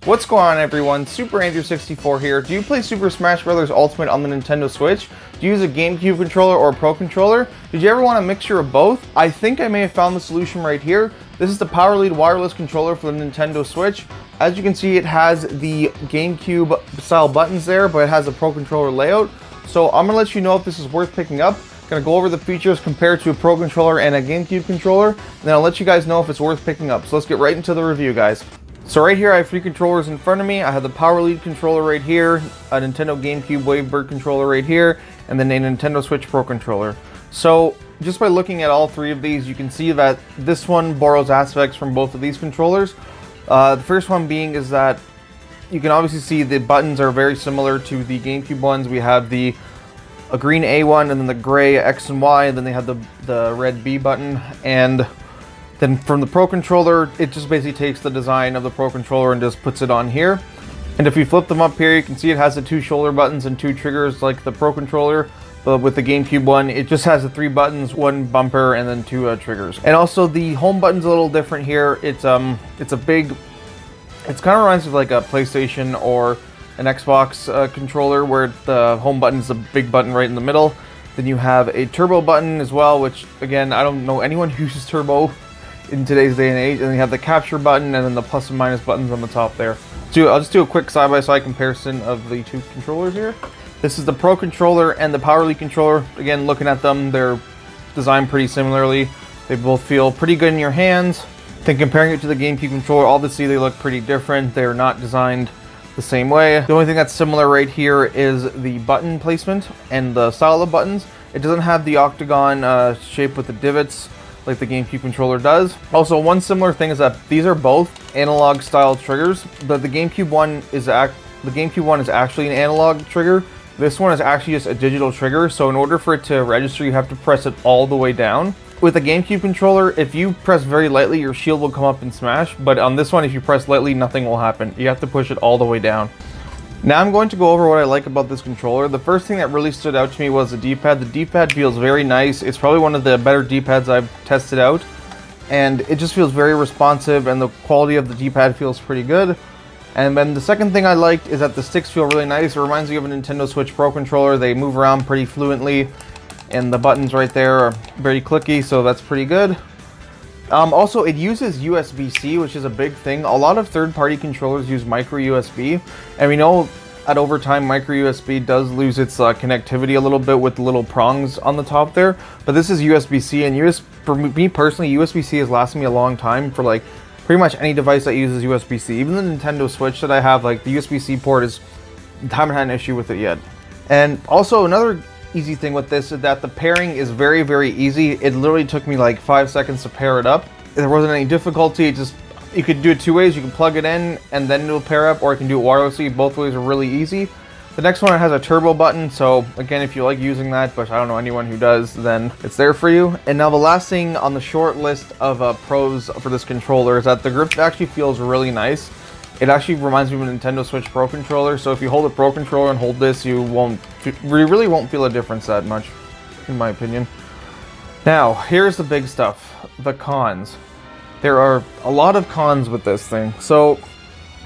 What's going on, everyone? Super Andrew64 here. Do you play Super Smash Bros. Ultimate on the Nintendo Switch? Do you use a GameCube controller or a Pro Controller? Did you ever want a mixture of both? I think I may have found the solution right here. This is the PowerLead Wireless Controller for the Nintendo Switch. As you can see, it has the GameCube style buttons there, but it has a Pro Controller layout. So I'm gonna let you know if this is worth picking up. Gonna go over the features compared to a Pro Controller and a GameCube controller, and then I'll let you guys know if it's worth picking up. So let's get right into the review, guys. So right here I have three controllers in front of me. I have the PowerLead controller right here, a Nintendo GameCube Wavebird controller right here, and then a Nintendo Switch Pro Controller. So just by looking at all three of these, you can see that this one borrows aspects from both of these controllers. The first one being is that you can obviously see the buttons are very similar to the GameCube ones. We have a green A one, and then the gray X and Y, and then they have the red B button. And then from the Pro Controller, it just basically takes the design of the Pro Controller and just puts it on here. And if you flip them up here, you can see it has the two shoulder buttons and two triggers like the Pro Controller. But with the GameCube one, it just has the three buttons, one bumper, and then two triggers. And also the home button's a little different here. It kind of reminds me of like a PlayStation or an Xbox controller, where the home button is a big button right in the middle. Then you have a turbo button as well, which again, I don't know anyone who uses turbo in today's day and age. And then you have the capture button and then the plus and minus buttons on the top there. So I'll just do a quick side-by-side comparison of the two controllers here. This is the Pro Controller and the PowerLead controller. Again, looking at them, they're designed pretty similarly. They both feel pretty good in your hands. Then comparing it to the GameCube controller, obviously they look pretty different. They're not designed the same way. The only thing that's similar right here is the button placement and the style of buttons. It doesn't have the octagon shape with the divots like the GameCube controller does. Also, one similar thing is that these are both analog style triggers, but the GameCube one is actually an analog trigger. This one is actually just a digital trigger, so in order for it to register, you have to press it all the way down. With a GameCube controller, if you press very lightly, your shield will come up and smash, but on this one, if you press lightly, nothing will happen. You have to push it all the way down. Now I'm going to go over what I like about this controller. The first thing that really stood out to me was the D-pad. The D-pad feels very nice. It's probably one of the better D-pads I've tested out, and it just feels very responsive, and the quality of the D-pad feels pretty good. And then the second thing I liked is that the sticks feel really nice. It reminds me of a Nintendo Switch Pro Controller. They move around pretty fluently, and the buttons right there are very clicky, so that's pretty good. Also, it uses USB-C, which is a big thing. A lot of third-party controllers use micro USB, and we know that over time micro USB does lose its connectivity a little bit with the little prongs on the top there. But this is USB-C, and for me personally, USB-C has lasted me a long time for like pretty much any device that uses USB-C. Even the Nintendo Switch that I have, like the USB-C port haven't had an issue with it yet. And also another easy thing with this is that the pairing is very, very easy. It literally took me like 5 seconds to pair it up. There wasn't any difficulty. You could do it two ways. You can plug it in and then it'll pair up, or you can do it wirelessly. Both ways are really easy. The next one has a turbo button, so again, if you like using that, but I don't know anyone who does, then it's there for you. And now the last thing on the short list of pros for this controller is that the grip actually feels really nice. It actually reminds me of a Nintendo Switch Pro Controller, so if you hold a Pro Controller and hold this, you really won't feel a difference that much, in my opinion. Now, here's the big stuff, the cons. There are a lot of cons with this thing. So,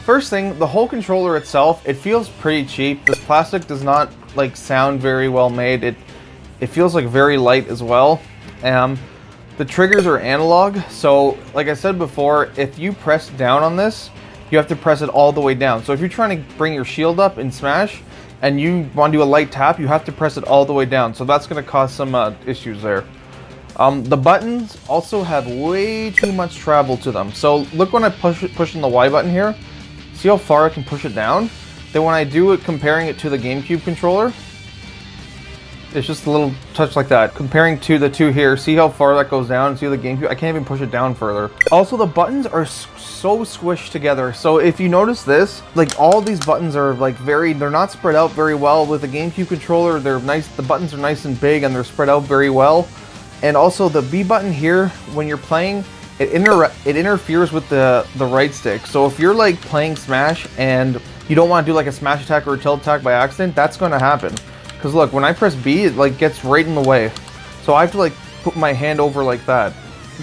first thing, the whole controller itself, it feels pretty cheap. This plastic does not like sound very well made. It feels like very light as well. The triggers are analog, so like I said before, if you press down on this, you have to press it all the way down. So if you're trying to bring your shield up and smash, and you want to do a light tap, you have to press it all the way down. So that's going to cause some issues there. The buttons also have way too much travel to them. So look when I push on the Y button here. See how far I can push it down? Then when I do it, comparing it to the GameCube controller, it's just a little touch like that. Comparing to the two here, see how far that goes down? See the GameCube? I can't even push it down further. Also, the buttons are so squished together. So if you notice this, like all these buttons are like they're not spread out very well. With the GameCube controller, they're nice. The buttons are nice and big and they're spread out very well. And also the B button here, when you're playing, it interferes with the right stick. So if you're like playing Smash and you don't want to do like a smash attack or a tilt attack by accident, that's going to happen. Because look, when I press B, it like gets right in the way. So I have to like put my hand over like that.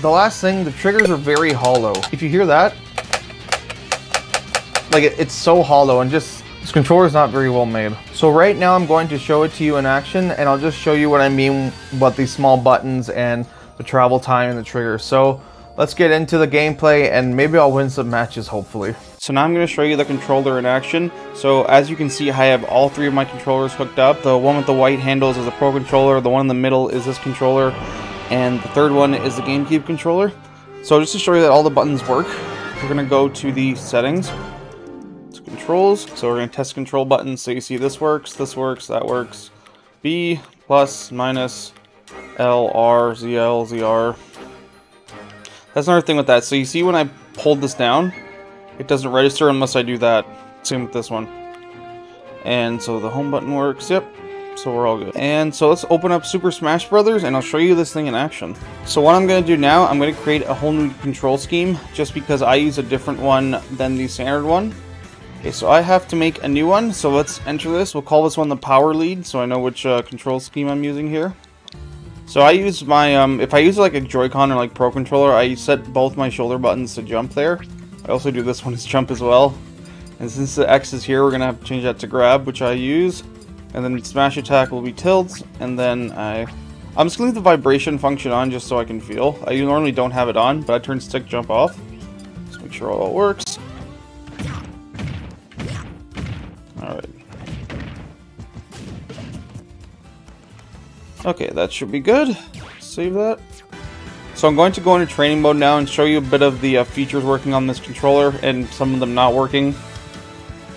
The last thing, the triggers are very hollow. If you hear that, like it's so hollow, and just this controller is not very well made. So right now I'm going to show it to you in action, and I'll just show you what I mean about these small buttons and the travel time and the trigger. So let's get into the gameplay, and maybe I'll win some matches, hopefully. So now I'm going to show you the controller in action. So as you can see, I have all three of my controllers hooked up. The one with the white handles is a Pro Controller, the one in the middle is this controller, and the third one is the GameCube controller. So just to show you that all the buttons work, we're going to go to the settings, to controls. So we're going to test control buttons. So you see this works, that works. B, plus, minus, L, R, ZL, ZR. That's another thing with that. So you see when I hold this down, it doesn't register unless I do that. Same with this one. And so the home button works. Yep. So we're all good. And so let's open up Super Smash Brothers, and I'll show you this thing in action. So what I'm going to do now, I'm going to create a whole new control scheme, just because I use a different one than the standard one. Okay, so I have to make a new one. So let's enter this. We'll call this one the PowerLead, so I know which control scheme I'm using here. So I use my, if I use like a Joy-Con or like Pro Controller, I set both my shoulder buttons to jump there. I also do this one as jump as well. And since the X is here, we're going to have to change that to grab, which I use. And then smash attack will be tilts. And then I'm just going to leave the vibration function on just so I can feel. I normally don't have it on, but I turn stick jump off. Just make sure all works. Alright. Okay, that should be good. Save that. So I'm going to go into training mode now and show you a bit of the features working on this controller and some of them not working.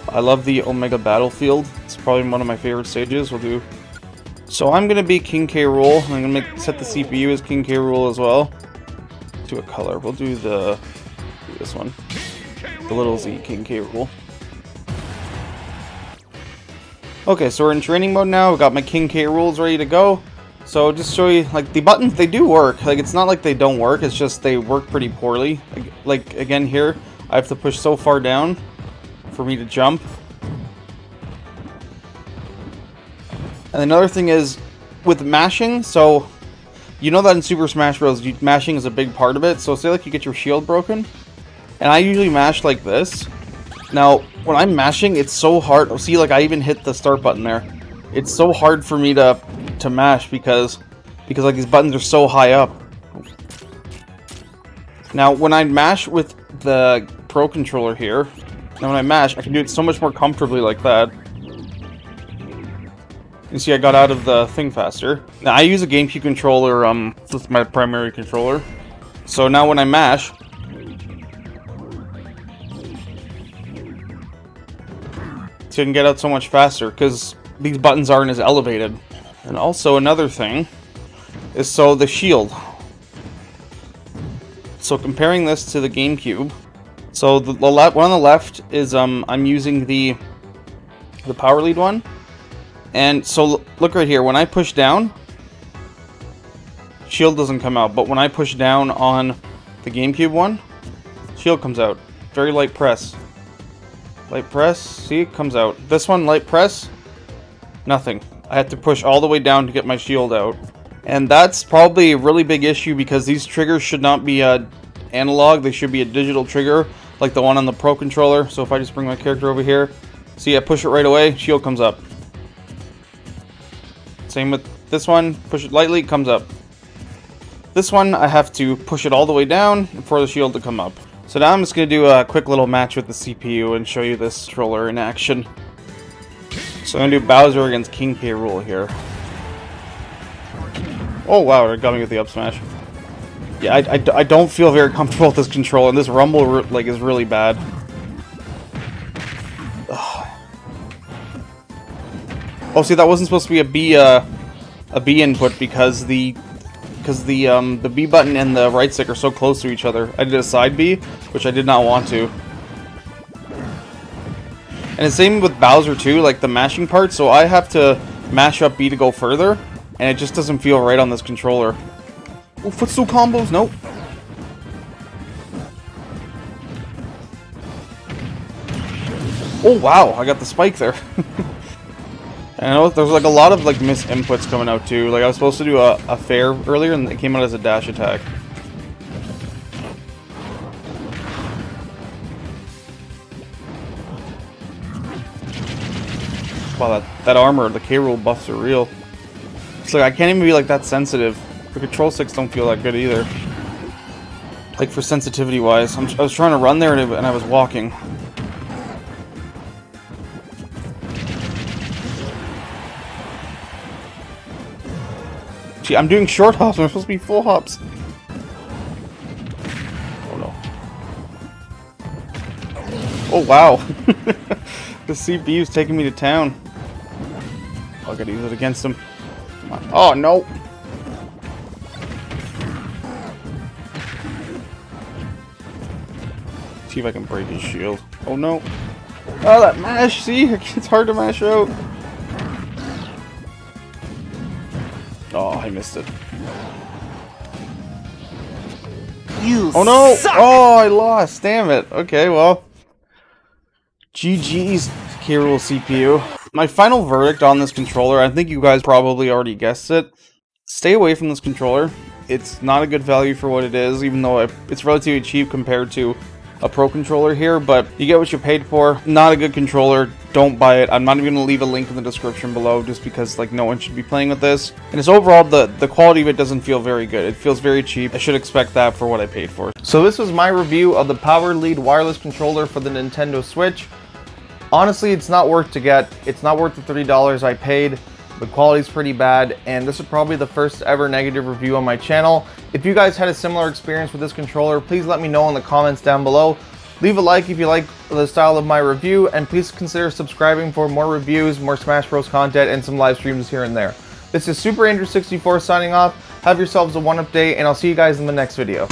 I love the Omega Battlefield. It's probably one of my favorite stages. We'll do. So I'm going to be King K. Rool. I'm going to set the CPU as King K. Rool as well. Do a color. We'll do this one. The little Z, King K. Rool. Okay, so we're in training mode now. We've got my King K. Rools ready to go. So just show you, like, the buttons, they do work. Like, it's not like they don't work, it's just they work pretty poorly. Like again here, I have to push so far down for me to jump. And another thing is, with mashing, so, you know that in Super Smash Bros, mashing is a big part of it. So say like you get your shield broken, and I usually mash like this. Now, when I'm mashing, it's so hard. See, like, I even hit the start button there. It's so hard for me to mash because like these buttons are so high up. Now when I mash with the Pro Controller here, now when I mash, I can do it so much more comfortably like that. You see I got out of the thing faster. Now I use a GameCube controller with my primary controller. So now when I mash, so you can get out so much faster because these buttons aren't as elevated. And also another thing is, so the shield. So comparing this to the GameCube, so the one on the left is I'm using the PowerLead one, and so look right here. When I push down, shield doesn't come out, but when I push down on the GameCube one, shield comes out. Very light press. Light press, see, it comes out. This one, light press, nothing. I have to push all the way down to get my shield out. And that's probably a really big issue because these triggers should not be analog. They should be a digital trigger, like the one on the Pro Controller. So if I just bring my character over here, see, I push it right away, shield comes up. Same with this one, push it lightly, it comes up. This one, I have to push it all the way down for the shield to come up. So now I'm just going to do a quick little match with the CPU and show you this controller in action. So I'm going to do Bowser against King K. Rool here. Oh wow, it got me with the up smash. Yeah, I don't feel very comfortable with this controller, and this rumble like is really bad. Ugh. Oh, see, that wasn't supposed to be a B input because the B button and the right stick are so close to each other. I did a side B, which I did not want to. And the same with Bowser too, like the mashing part, so I have to mash up B to go further, and it just doesn't feel right on this controller. Oh, footstool combos, nope. Oh wow, I got the spike there. And I know there's like a lot of like missed inputs coming out too. Like I was supposed to do a fair earlier and it came out as a dash attack. Wow, that armor, the K-Rool buffs are real. It's like I can't even be like that sensitive. The control sticks don't feel that good either. Like for sensitivity wise, I was trying to run there and I was walking. Gee, I'm doing short hops. I'm supposed to be full hops. Oh no. Oh wow. The CPU's taking me to town. Oh, I gotta use it against him. Come on. Oh no. See if I can break his shield. Oh no. Oh, that mash. See? It's hard to mash out. Oh, I missed it. Oh no! Suck. Oh, I lost. Damn it. Okay, well. GG's, K-Rool CPU. My final verdict on this controller, I think you guys probably already guessed it. Stay away from this controller. It's not a good value for what it is, even though it's relatively cheap compared to a Pro Controller here, but you get what you paid for. Not a good controller. Don't buy it. I'm not even going to leave a link in the description below just because like no one should be playing with this. And it's overall, the quality of it doesn't feel very good. It feels very cheap. I should expect that for what I paid for. So this was my review of the PowerLead Wireless Controller for the Nintendo Switch. Honestly, it's not worth to get. It's not worth the $30 I paid. The quality's pretty bad, and this is probably the first ever negative review on my channel. If you guys had a similar experience with this controller, please let me know in the comments down below. Leave a like if you like the style of my review, and please consider subscribing for more reviews, more Smash Bros content, and some live streams here and there. This is Super Andrew 64 signing off. Have yourselves a one-up day, and I'll see you guys in the next video.